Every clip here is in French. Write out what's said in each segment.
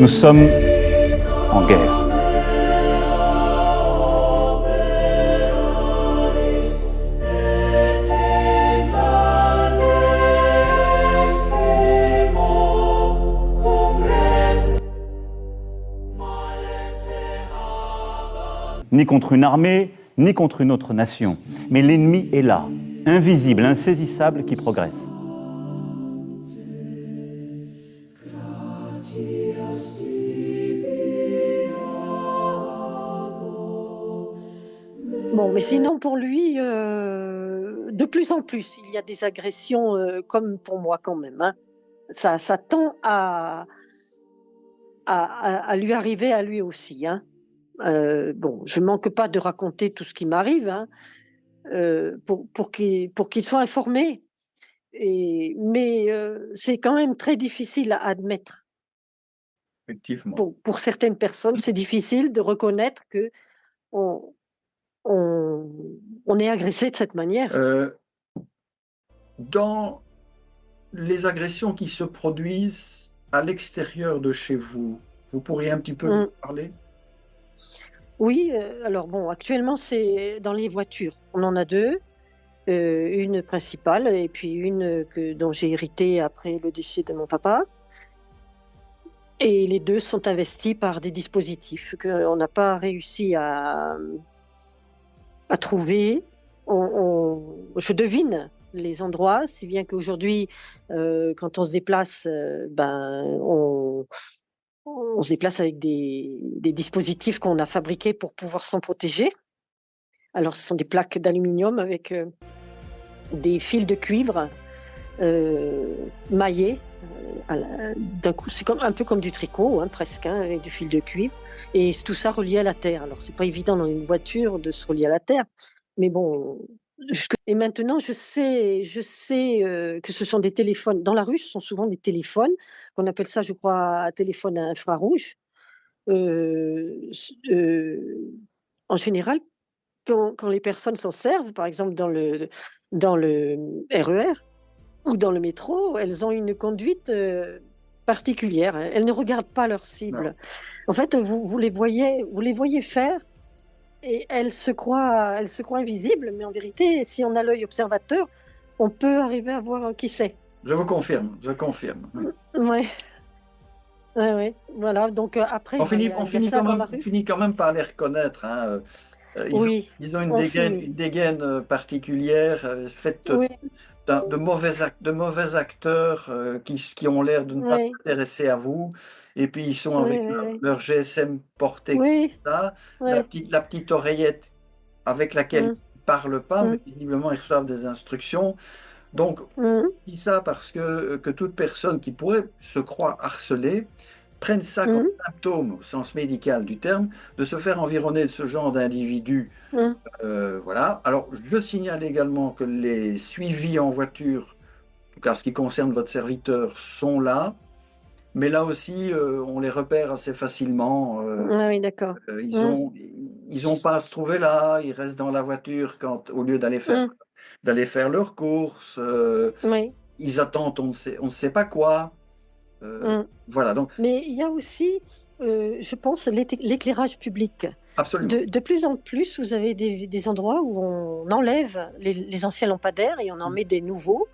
Nous sommes en guerre. Ni contre une armée, ni contre une autre nation. Mais l'ennemi est là, invisible, insaisissable, qui progresse. Bon, mais sinon, pour lui, de plus en plus, il y a des agressions, comme pour moi quand même, hein. Ça tend à lui arriver à lui aussi, hein. Bon, je manque pas de raconter tout ce qui m'arrive, hein, pour qu'il soit informé. Mais c'est quand même très difficile à admettre. Effectivement. Pour certaines personnes, c'est difficile de reconnaître qu'on on on est agressé de cette manière. Dans les agressions qui se produisent à l'extérieur de chez vous, vous pourriez un petit peu nous Mmh. parler? Oui, alors bon, actuellement, c'est dans les voitures. On en a 2, une principale et puis une, dont j'ai hérité après le décès de mon papa, et les 2 sont investis par des dispositifs qu'on n'a pas réussi à trouver. Je devine les endroits, si bien qu'aujourd'hui, quand on se déplace, on se déplace avec des dispositifs qu'on a fabriqués pour pouvoir s'en protéger. Alors, ce sont des plaques d'aluminium avec des fils de cuivre maillés. D'un coup, c'est un peu comme du tricot, hein, presque, hein, avec du fil de cuivre. Et tout ça relié à la terre. Alors, c'est pas évident dans une voiture de se relier à la terre, mais bon. Et maintenant, je sais que ce sont des téléphones. Dans la rue, ce sont souvent des téléphones, qu'on appelle ça, je crois, téléphone à infrarouge. En général, quand les personnes s'en servent, par exemple dans le RER ou dans le métro, elles ont une conduite, particulière, hein. Elles ne regardent pas leur Non. cible. En fait, vous les voyez faire et elles se croient invisibles, mais en vérité, si on a l'œil observateur, on peut arriver à voir qui c'est. Je vous confirme, je confirme. Oui. Ouais, ouais, ouais, voilà, donc après, On ben, il y finit, a on il y a finit ça quand dans même, la on rue. finit quand même par les reconnaître, hein. Oui, Ils ont une on dégaine, finit. particulière, faite Oui, de mauvais acteurs qui ont l'air de ne pas oui, s'intéresser à vous. Et puis ils sont oui, avec oui, leur, oui. leur GSM porté comme Oui, ça, la ouais. petite, la petite oreillette avec laquelle ils Mmh, ne parlent pas, mais mmh, visiblement ils reçoivent des instructions. Donc, mmh, je dis ça parce que toute personne qui pourrait se croire harcelée prenne ça comme mmh, symptôme, au sens médical du terme, de se faire environner de ce genre d'individus. mmh, Voilà. Alors, je signale également que les suivis en voiture, en tout cas ce qui concerne votre serviteur, sont là. Mais là aussi, on les repère assez facilement. ah oui, d'accord. Ils Mmh, ont, ils ont pas à se trouver là. Ils restent dans la voiture au lieu mmh, d'aller faire leurs courses. oui, Ils attendent on ne sait pas quoi. mmh. Voilà, donc Mais il y a aussi, je pense, l'éclairage public. absolument. De plus en plus, vous avez des endroits où on enlève les anciens lampadaires et on en met des nouveaux.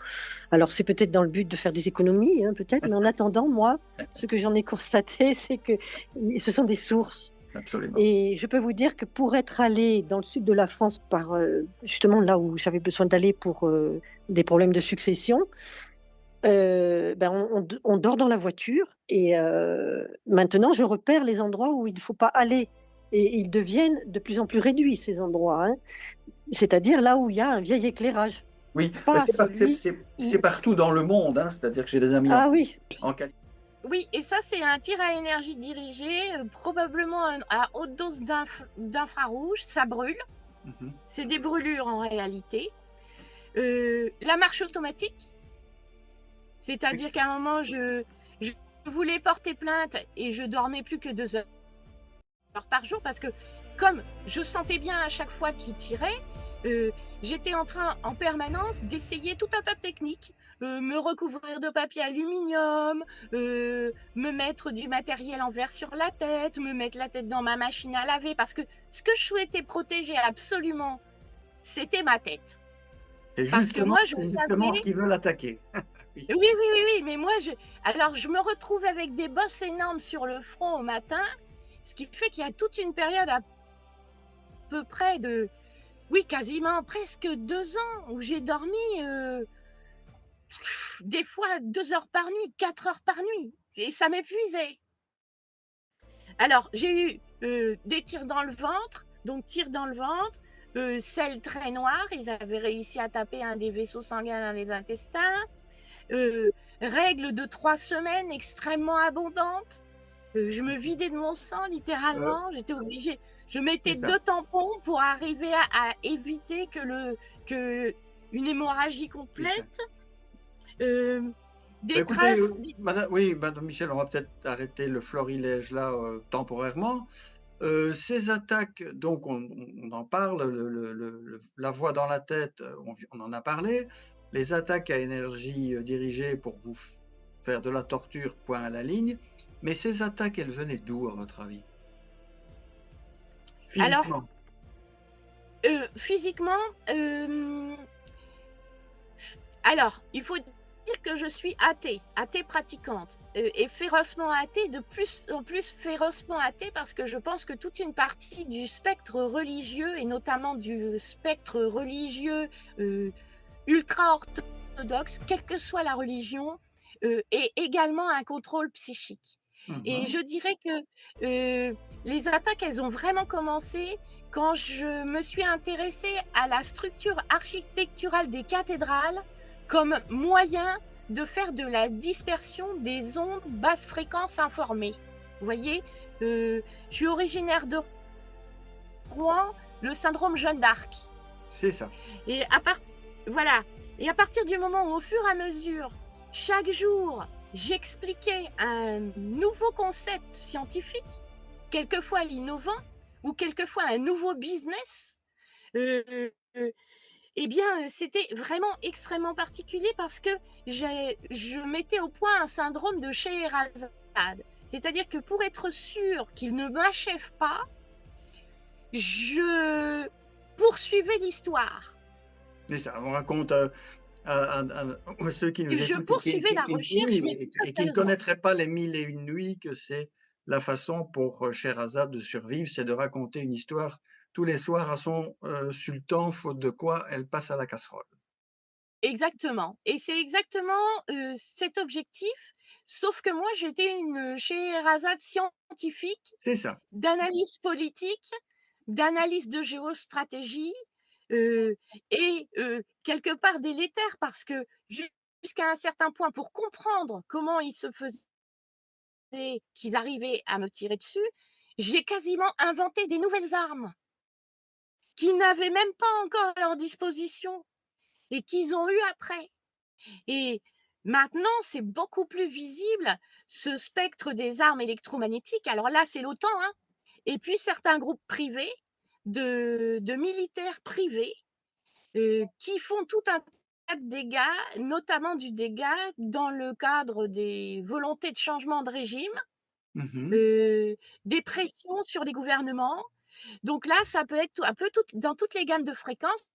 Alors, c'est peut-être dans le but de faire des économies, hein, peut-être, mais en attendant, moi, ce que j'en ai constaté, c'est que ce sont des sources. Absolument. Et je peux vous dire que pour être allée dans le sud de la France, justement là où j'avais besoin d'aller pour des problèmes de succession, ben on dort dans la voiture et maintenant je repère les endroits où il ne faut pas aller et ils deviennent de plus en plus réduits ces endroits, hein. C'est-à-dire là où il y a un vieil éclairage, Oui, mais pas celui c'est où. partout dans le monde, hein. C'est-à-dire que j'ai des amis Ah oui, en Californie. Oui, et ça, c'est un tir à énergie dirigée, probablement à haute dose d'infrarouge, ça brûle. Mhm. C'est des brûlures en réalité. La marche automatique, c'est-à-dire qu'à un moment, je voulais porter plainte et je dormais plus que 2 heures par jour parce que comme je sentais bien à chaque fois qu'il tirait, j'étais en train en permanence d'essayer tout un tas de techniques, me recouvrir de papier aluminium, me mettre du matériel en verre sur la tête, me mettre la tête dans ma machine à laver, parce que ce que je souhaitais protéger absolument, c'était ma tête. C'est Parce que moi, je justement savais. qu'ils veulent attaquer. Oui. Oui, oui, oui, oui, mais moi, alors je me retrouve avec des bosses énormes sur le front au matin, ce qui fait qu'il y a toute une période à peu près de, oui, quasiment presque 2 ans où j'ai dormi des fois 2 heures par nuit, 4 heures par nuit, et ça m'épuisait. Alors, j'ai eu des tirs dans le ventre, donc tirs dans le ventre, selles très noires, ils avaient réussi à taper un des vaisseaux sanguins dans les intestins, règles de 3 semaines extrêmement abondantes, je me vidais de mon sang Euh, littéralement, j'étais obligée, je c'est mettais ça. 2 tampons pour arriver à éviter que une hémorragie C'est ça. complète, euh, Bah, des écoutez, traces. oui, Madame Michel, on va peut-être arrêter le florilège là temporairement. Ces attaques, donc on en parle, la voix dans la tête, on en a parlé. Les attaques à énergie dirigée pour vous faire de la torture, point à la ligne. Mais ces attaques, elles venaient d'où, à votre avis? Alors, Physiquement? physiquement, alors, il faut dire que je suis athée pratiquante, et férocement athée, de plus en plus férocement athée, parce que je pense que toute une partie du spectre religieux, et notamment du spectre religieux ultra-orthodoxe, quelle que soit la religion, est également un contrôle psychique. Et Mhm. je dirais que les attaques, elles ont vraiment commencé quand je me suis intéressée à la structure architecturale des cathédrales comme moyen de faire de la dispersion des ondes basse fréquence informées. Vous voyez, je suis originaire de Rouen, le syndrome Jeanne d'Arc. C'est ça. Et voilà. Et à partir du moment où, au fur et à mesure, chaque jour, j'expliquais un nouveau concept scientifique, quelquefois innovant, ou quelquefois un nouveau business, euh, euh, eh bien, c'était vraiment extrêmement particulier, parce que je mettais au point un syndrome de Scheherazade. C'est-à-dire que pour être sûr qu'il ne m'achève pas, je poursuivais l'histoire. C'est ça. On raconte à ceux qui nous Je écoutent et poursuivais la recherche, mais très et qui ne sérieusement. connaîtraient pas les mille et une nuits, que c'est la façon pour Sherazade de survivre, c'est de raconter une histoire tous les soirs à son sultan, faute de quoi elle passe à la casserole. Exactement, et c'est exactement, cet objectif, sauf que moi j'étais une Scheherazade scientifique, C'est ça. d'analyse politique, d'analyse de géostratégie, heu et quelque part délétère, parce que jusqu'à un certain point, pour comprendre comment il se faisait qu'ils arrivaient à me tirer dessus, j'ai quasiment inventé des nouvelles armes qu'ils n'avaient même pas encore à leur disposition et qu'ils ont eu après. Et maintenant, c'est beaucoup plus visible, ce spectre des armes électromagnétiques. Alors là, c'est l'OTAN, hein, et puis certains groupes privés de militaires privés, qui font tout un tas de dégâts, notamment du dégât dans le cadre des volontés de changement de régime, Mmh. heu, des pressions sur les gouvernements. Donc là, ça peut être un peu dans toutes les gammes de fréquences,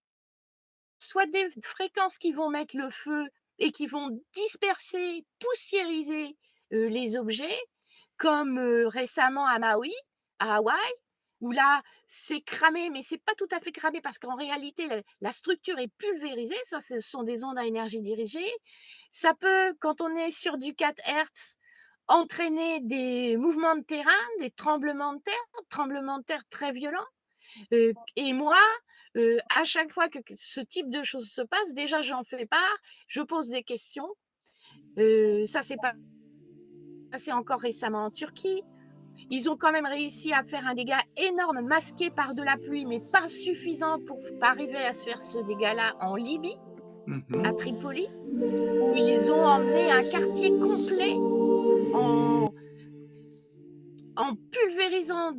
soit des fréquences qui vont mettre le feu et qui vont disperser, poussiériser, les objets, comme, récemment à Maui, à Hawaï, où là, c'est cramé, mais c'est pas tout à fait cramé, parce qu'en réalité, la structure est pulvérisée. Ça, ce sont des ondes à énergie dirigée. Ça peut, quand on est sur du 4 hertz, entraîner des mouvements de terrain, des tremblements de terre très violents. Et moi, à chaque fois que ce type de choses se passe, déjà j'en fais part, je pose des questions. Ça s'est passé encore récemment en Turquie. Ils ont quand même réussi à faire un dégât énorme, masqué par de la pluie, mais pas suffisant pour arriver à se faire ce dégât-là en Libye, à Mmh. Tripoli, où ils ont emmené un quartier complet en en pulvérisant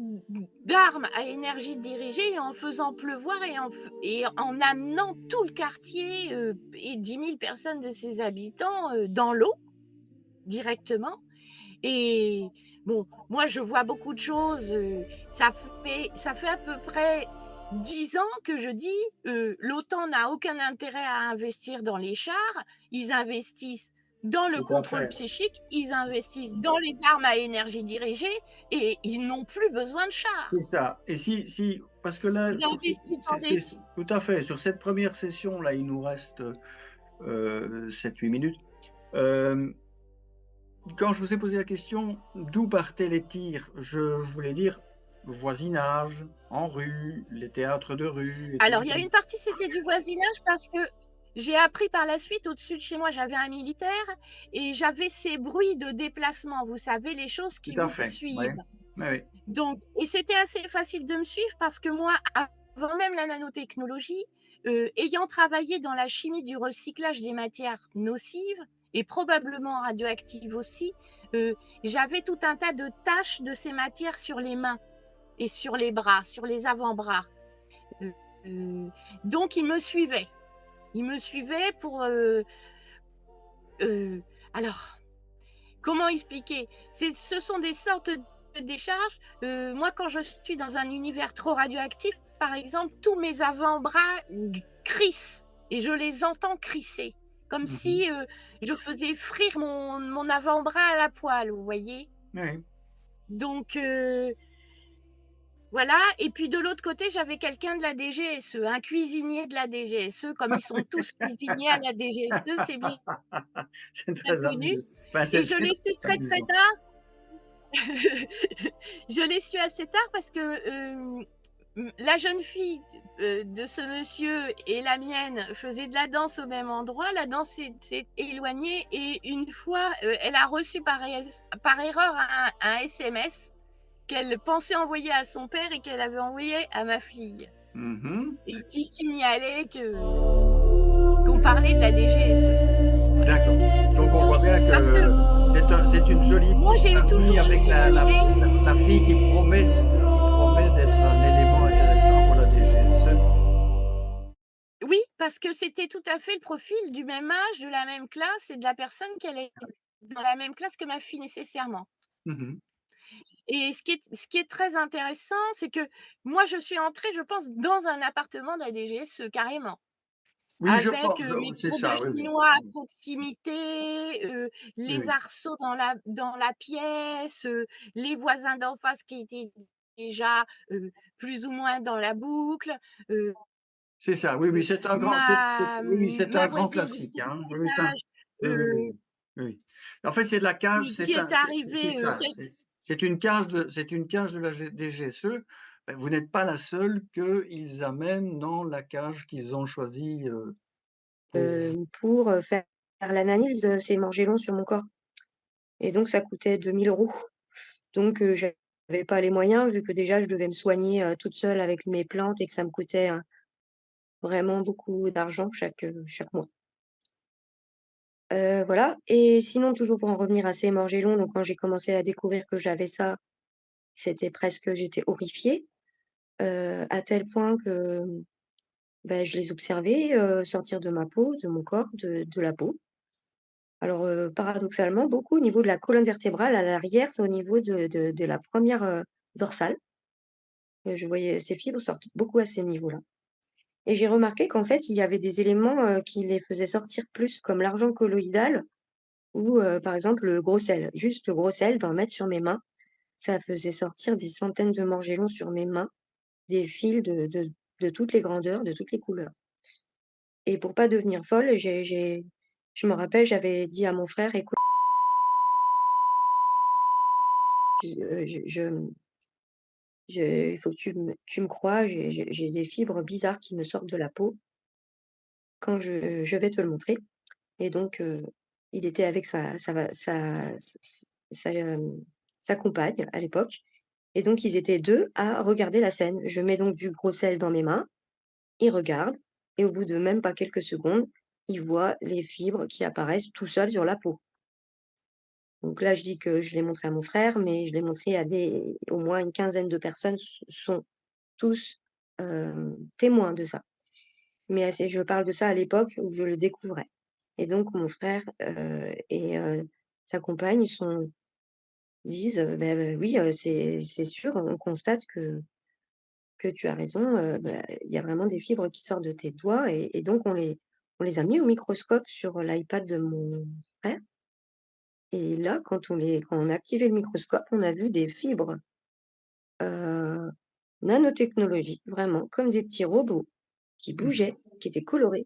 d'armes à énergie dirigée et en faisant pleuvoir et en amenant tout le quartier et 10 000 personnes de ses habitants dans l'eau directement. Et bon, moi, je vois beaucoup de choses. Ça fait à peu près 10 ans que je dis l'OTAN n'a aucun intérêt à investir dans les chars. Ils investissent dans le Tout à contrôle fait. psychique, ils investissent dans les armes à énergie dirigée et ils n'ont plus besoin de chars. C'est ça. Et parce que là, Ils investissent dans des... tout à fait. Sur cette première session, là, il nous reste 7-8 minutes. Quand je vous ai posé la question, d'où partaient les tirs, je voulais dire voisinage, en rue, les théâtres de rue. Alors, il y a une partie, c'était du voisinage parce que j'ai appris par la suite, au-dessus de chez moi, j'avais un militaire et j'avais ces bruits de déplacement, vous savez, les choses qui Tout à vous fait. Oui. suivent. Oui. Donc, et c'était assez facile de me suivre parce que moi, avant même la nanotechnologie, ayant travaillé dans la chimie du recyclage des matières nocives et probablement radioactives aussi, j'avais tout un tas de taches de ces matières sur les mains et sur les bras, sur les avant-bras. Donc, il me suivait. Il me suivait pour... alors, comment expliquer? Ce sont des sortes de décharges. Moi, quand je suis dans un univers trop radioactif, par exemple, tous mes avant-bras crissent et je les entends crisser, comme si je faisais frire mon avant-bras à la poêle, vous voyez? Oui. Donc, voilà. Et puis de l'autre côté, j'avais quelqu'un de la DGSE, un cuisinier de la DGSE, comme ils sont tous cuisiniers à la DGSE, c'est bien C'est très connu. amusant. Enfin, Et je l'ai su très amusant. tard. Je l'ai su assez tard parce que la jeune fille de ce monsieur et la mienne faisaient de la danse au même endroit. La danse s'est éloignée et une fois, elle a reçu par erreur un SMS qu'elle pensait envoyer à son père et qu'elle avait envoyé à ma fille. Mhm. Et qui signalait qu'on parlait de la DGSE. D'accord. Donc on voit bien Parce que que c'est une jolie moi, j'ai eu petite toujours famille avec la fille qui promet d'être un élément intéressant pour la DGSE. Oui, parce que c'était tout à fait le profil du même âge, de la même classe et de la personne qui allait dans la même classe que ma fille nécessairement. Mhm. Et ce qui est très intéressant, c'est que moi, je suis entrée, je pense, dans un appartement de la DGSE carrément. Oui, je Avec pense, mes c'est cours de ça, oui, oui. chinois à proximité, Oui, les oui. arceaux dans la pièce, les voisins d'en face qui étaient déjà plus ou moins dans la boucle, C'est ça, oui, oui, c'est un grand, oui, oui, c'est ma un grand voisine du classique, hein. deuxième Oui, oui, étage oui, oui, oui, oui, oui. En fait, c'est de la cage, qui est c'est arrivée ça, c'est une cage de la DGSE. Ben, vous n'êtes pas la seule qu'ils amènent dans la cage qu'ils ont choisie pour vous. pour faire l'analyse de ces morgellons sur mon corps et donc ça coûtait 2 000 €. Donc j'avais pas les moyens vu que déjà je devais me soigner, toute seule avec mes plantes et que ça me coûtait, vraiment beaucoup d'argent chaque mois. Voilà et sinon toujours pour en revenir à ces morgellons, donc quand j'ai commencé à découvrir que j'avais ça, j'étais horrifiée, à tel point que, bah, je les observais, sortir de ma peau, de mon corps, de la peau. Alors, paradoxalement, beaucoup au niveau de la colonne vertébrale à l'arrière, c'est au niveau de la première dorsale. Je voyais ces fibres sortent beaucoup à ces niveaux-là et j'ai remarqué qu'en fait, il y avait des éléments, qui les faisaient sortir plus, comme l'argent colloïdal ou, par exemple, le gros sel. Juste le gros sel, d'en mettre sur mes mains, ça faisait sortir des centaines de morgellons sur mes mains, des fils de toutes les grandeurs, de toutes les couleurs et pour pas devenir folle, je me rappelle, j'avais dit à mon frère: «Écoute, je il faut que tu me crois, j'ai des fibres bizarres qui me sortent de la peau. Quand je vais te le montrer» et donc il était avec sa compagne à l'époque et donc ils étaient 2 à regarder la scène. Je mets donc du gros sel dans mes mains, ils regardent et au bout de même pas quelques secondes, ils voient les fibres qui apparaissent tout seuls sur la peau. Donc là, je dis que je l'ai montré à mon frère, mais je l'ai montré à au moins une quinzaine de personnes sont tous, témoins de ça. Mais je parle de ça à l'époque où je le découvrais et donc mon frère, et sa compagne disent, oui, c'est sûr, on constate que tu as raison, il y a vraiment des fibres qui sortent de tes doigts et donc on les a mis au microscope sur l'iPad de mon frère et là, quand on a activé le microscope, on a vu des fibres, heu, nanotechnologiques, vraiment comme des petits robots qui bougeaient, qui étaient colorés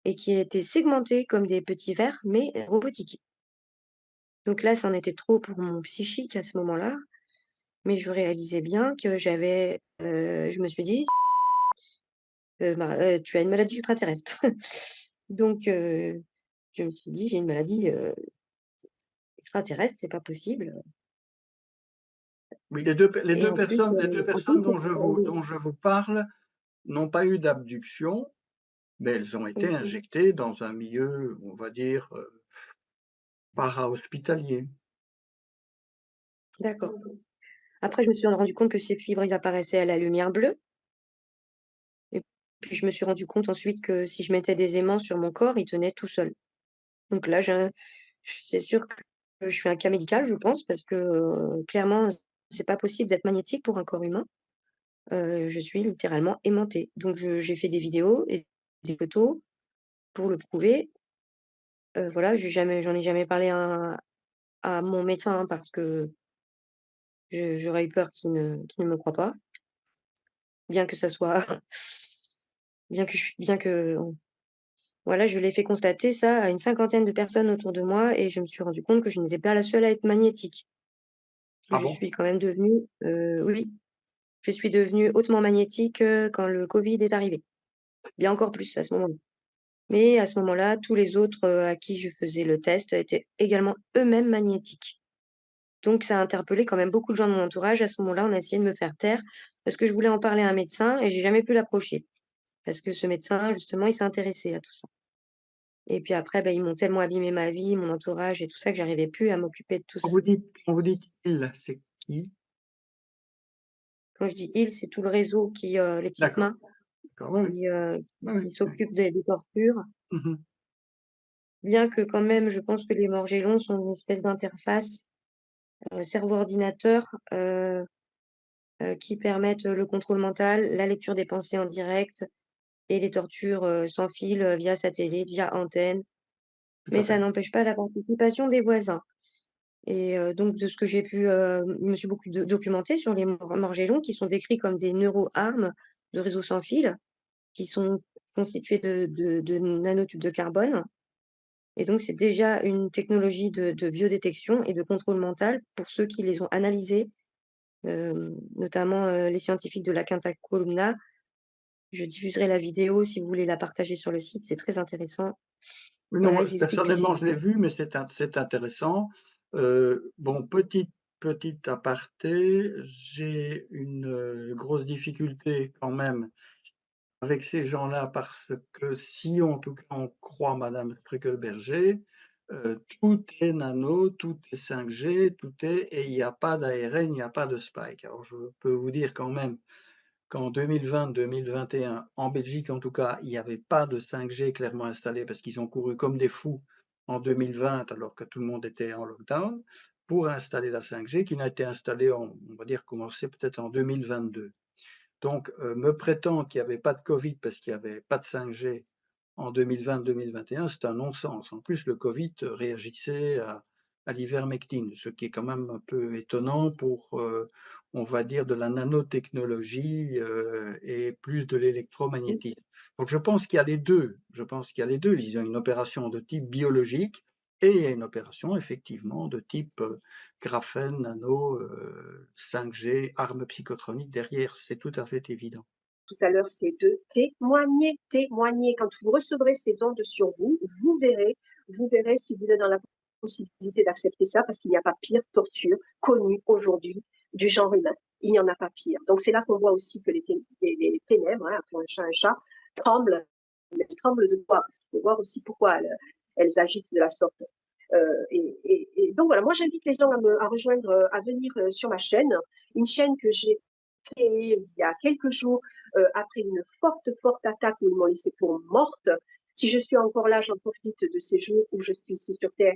et qui étaient segmentés comme des petits vers, mais robotiques. Donc là, ça en était trop pour mon psychique à ce moment-là, mais je réalisais bien que je me suis dit: tu as une maladie extraterrestre». Donc je me suis dit: «J'ai une maladie, extraterrestre, c'est pas possible». Oui, les deux, Et les deux en plus, personnes dont je vous parle n'ont pas eu d'abduction, mais elles ont été mmh, injectées dans un milieu, on va dire, para-hospitalier. d'accord. Après, je me suis rendu compte que ces fibres, ils apparaissaient à la lumière bleue et puis je me suis rendu compte ensuite que si je mettais des aimants sur mon corps, ils tenaient tout seuls. Donc là, c'est sûr que je suis un cas médical, je pense, parce que, clairement, c'est pas possible d'être magnétique pour un corps humain. Je suis littéralement aimantée. Donc j'ai fait des vidéos et des photos pour le prouver. Voilà, j'en ai jamais parlé à mon médecin, hein, parce que j'aurais eu peur qu'il ne me croie pas, bien que ça soit bien que voilà, je l'ai fait constater ça à une cinquantaine de personnes autour de moi et je me suis rendu compte que je n'étais pas la seule à être magnétique. Parce Ah que je bon? suis quand même devenue, oui, je suis devenue hautement magnétique, quand le covid est arrivé. Bien encore plus à ce moment-là. Mais à ce moment-là, tous les autres, à qui je faisais le test étaient également eux-mêmes magnétiques. Donc ça a interpellé quand même beaucoup de gens de mon entourage. À ce moment-là, on a essayé de me faire taire parce que je voulais en parler à un médecin et j'ai jamais pu l'approcher. Parce que ce médecin, justement, il s'est intéressé à tout ça. Et puis après, ils m'ont tellement abîmé ma vie, mon entourage et tout ça, que j'arrivais plus à m'occuper de tout ça. Quand vous dites «il», c'est qui? Quand je dis «ils», c'est tout le réseau les petites D'accord, mains d'accord, oui, oui, qui, heu, oui, qui oui, oui. s'occupent des tortures. Mmh. Bien que quand même, je pense que les morgellons sont une espèce d'interface, cerveau-ordinateur, qui permettent, le contrôle mental, la lecture des pensées en direct et les tortures, sans fil, via satellite, via antenne. Tout Mais à ça fait. n'empêche pas la participation des voisins et donc de ce que j'ai pu, me suis beaucoup documentée sur les morgellons qui sont décrits comme des neuroarmes de réseau sans fil, qui sont constitués de nanotubes de carbone et donc c'est déjà une technologie de biodétection et de contrôle mental pour ceux qui les ont analysés, notamment, les scientifiques de la Quinta Columna. Je diffuserai la vidéo si vous voulez la partager sur le site, c'est très intéressant. Oui, non, Voilà, moi, ils expliquent que c'est personnellement, je l'ai vu, mais c'est intéressant. Bon, petit aparté, j'ai une, grosse difficulté quand même avec ces gens-là parce que si, en tout cas, on croit madame Struckelberger, tout est nano, tout est 5G, tout est et il n'y a pas d'ARN, il n'y a pas de spike. Alors je peux vous dire quand même qu'en 2020-2021, en Belgique en tout cas, il n'y avait pas de 5G clairement installé parce qu'ils ont couru comme des fous en 2020 alors que tout le monde était en lockdown pour installer la 5G qui n'a été installée on va dire commencé peut-être en 2022. Donc me prétendre qu'il n'y avait pas de Covid parce qu'il n'y avait pas de 5G en 2020-2021, c'est un non-sens. En plus, le Covid réagissait à l'ivermectine, ce qui est quand même un peu étonnant pour, on va dire, de la nanotechnologie et plus de l'électromagnétisme. Donc je pense qu'il y a les deux. Je pense qu'il y a les deux. Il y a une opération de type biologique et il y a une opération effectivement de type graphène, nano, 5G, armes psychotroniques derrière. C'est tout à fait évident. Tout à l'heure, c'est de témoigner, témoigner. Quand vous recevrez ces ondes sur vous, vous verrez si vous êtes dans la possibilité d'accepter ça, parce qu'il n'y a pas pire torture connue aujourd'hui du genre humain. Il n'y en a pas pire. Donc c'est là qu'on voit aussi que les ténèbres, hein, pour un chat, tremblent, elles tremblent de quoi, parce qu'il faut voir aussi pourquoi elles agissent de la sorte. Et donc voilà, moi j'invite les gens à rejoindre, à venir sur ma chaîne, une chaîne que j'ai créée il y a quelques jours après une forte attaque où ils m'ont laissé pour morte. Si je suis encore là, j'en profite de ces jours où je suis ici sur Terre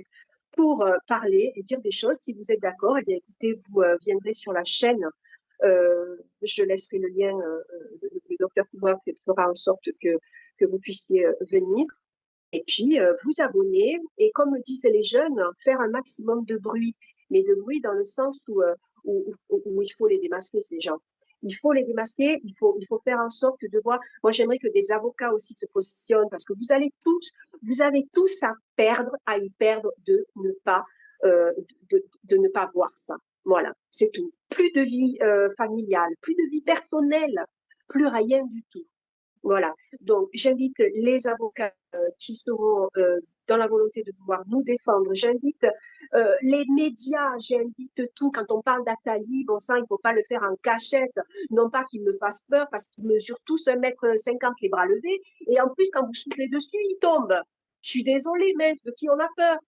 pour parler et dire des choses. Si vous êtes d'accord, eh bien écoutez, vous viendrez sur la chaîne. Je laisserai le lien, le docteur Pouvoir fera en sorte que vous puissiez venir. Et puis, vous abonner et comme disaient les jeunes, faire un maximum de bruit, mais de bruit dans le sens où il faut les démasquer, ces gens. Il faut les démasquer, il faut faire en sorte de voir. Moi, j'aimerais que des avocats aussi se positionnent parce que vous avez tous à y perdre de ne pas voir ça. Voilà, c'est tout. Plus de vie familiale, plus de vie personnelle, plus rien du tout. Voilà. Donc, j'invite les avocats qui seront dans la volonté de pouvoir nous défendre. J'invite les médias, j'invite tout. Quand on parle d'Atali, bon sang, il ne faut pas le faire en cachette. Non pas qu'ils me fassent peur parce qu'ils mesurent tous 1,50 m les bras levés. Et en plus, quand vous soufflez dessus, ils tombent. Je suis désolée, mais de qui on a peur?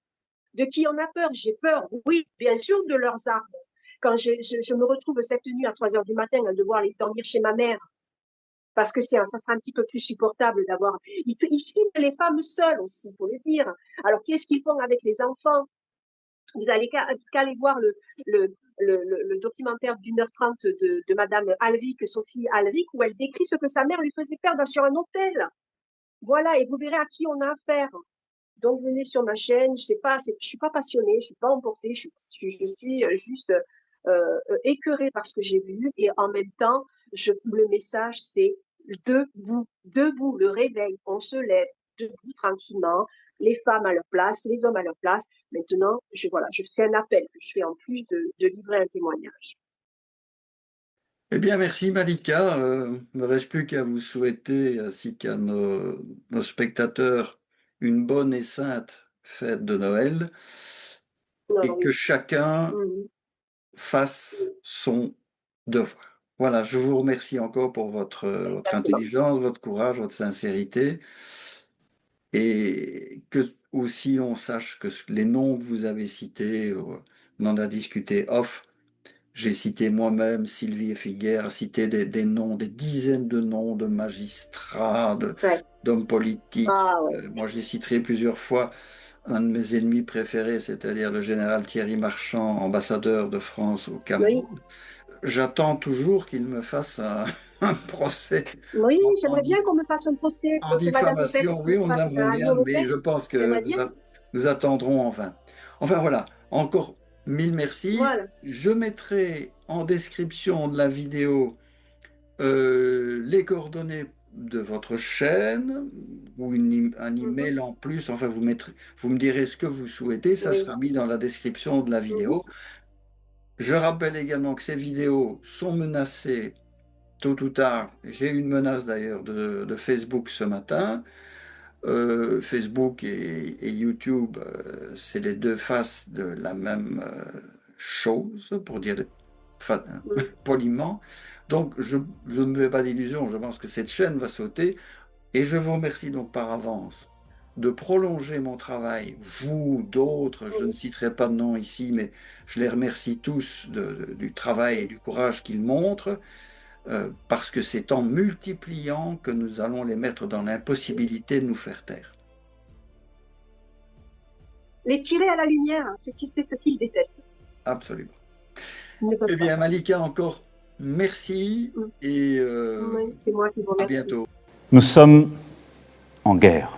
De qui on a peur? J'ai peur, oui, bien sûr, de leurs armes. Quand je me retrouve cette nuit à 3 h du matin à devoir aller dormir chez ma mère, parce que ça sera un petit peu plus supportable d'avoir. Ils filment les femmes seules aussi, il faut le dire. Alors, qu'est-ce qu'ils font avec les enfants? Vous allez qu'à aller voir le documentaire d'1 h 30 de Madame Alric, Sophie Alric, où elle décrit ce que sa mère lui faisait faire sur un hôtel. Voilà, et vous verrez à qui on a affaire. Donc, venez sur ma chaîne. Je suis pas passionnée, je suis pas emportée, je suis juste écœurée par ce que j'ai vu. Et en même temps, le message, c'est debout, le réveil, on se lève, debout tranquillement, les femmes à leur place, les hommes à leur place. Maintenant, je fais un appel que je fais en plus de livrer un témoignage. Eh bien, merci Malika. Ne me reste plus qu'à vous souhaiter, ainsi qu'à nos spectateurs, une bonne et sainte fête de Noël et que chacun fasse son devoir. Voilà, je vous remercie encore pour votre intelligence, votre courage, votre sincérité et que aussi on sache que les noms que vous avez cités, on en a discuté off. J'ai cité moi-même, Sylvie Figuère a cité des noms, des dizaines de noms de magistrats, d'hommes politiques. Moi, je les citerai plusieurs fois. Un de mes ennemis préférés, c'est-à-dire le général Thierry Marchand, ambassadeur de France au Cameroun. Oui. J'attends toujours qu'il me fasse un procès. Oui, j'aimerais bien qu'on me fasse un procès. En diffamation, oui, on aimerait bien, mais je pense que nous attendrons en vain. Enfin voilà, encore 1000 merci. Voilà. Je mettrai en description de la vidéo les coordonnées de votre chaîne ou un email en plus. Enfin, vous me direz ce que vous souhaitez. Ça sera mis dans la description de la vidéo. Je rappelle également que ces vidéos sont menacées tôt ou tard. J'ai eu une menace d'ailleurs de Facebook ce matin. Facebook et YouTube, c'est les deux faces de la même chose, pour dire poliment. Donc, je ne me fais pas d'illusions, je pense que cette chaîne va sauter. Et je vous remercie donc par avance de prolonger mon travail. Vous, d'autres, je ne citerai pas de nom ici, mais je les remercie tous du travail et du courage qu'ils montrent. Parce que c'est en multipliant que nous allons les mettre dans l'impossibilité de nous faire taire. Les tirer à la lumière, c'est ce qu'ils détestent. Absolument. Eh bien, Malika, encore merci et oui, c'est moi qui vous remercie. À bientôt. Nous sommes en guerre.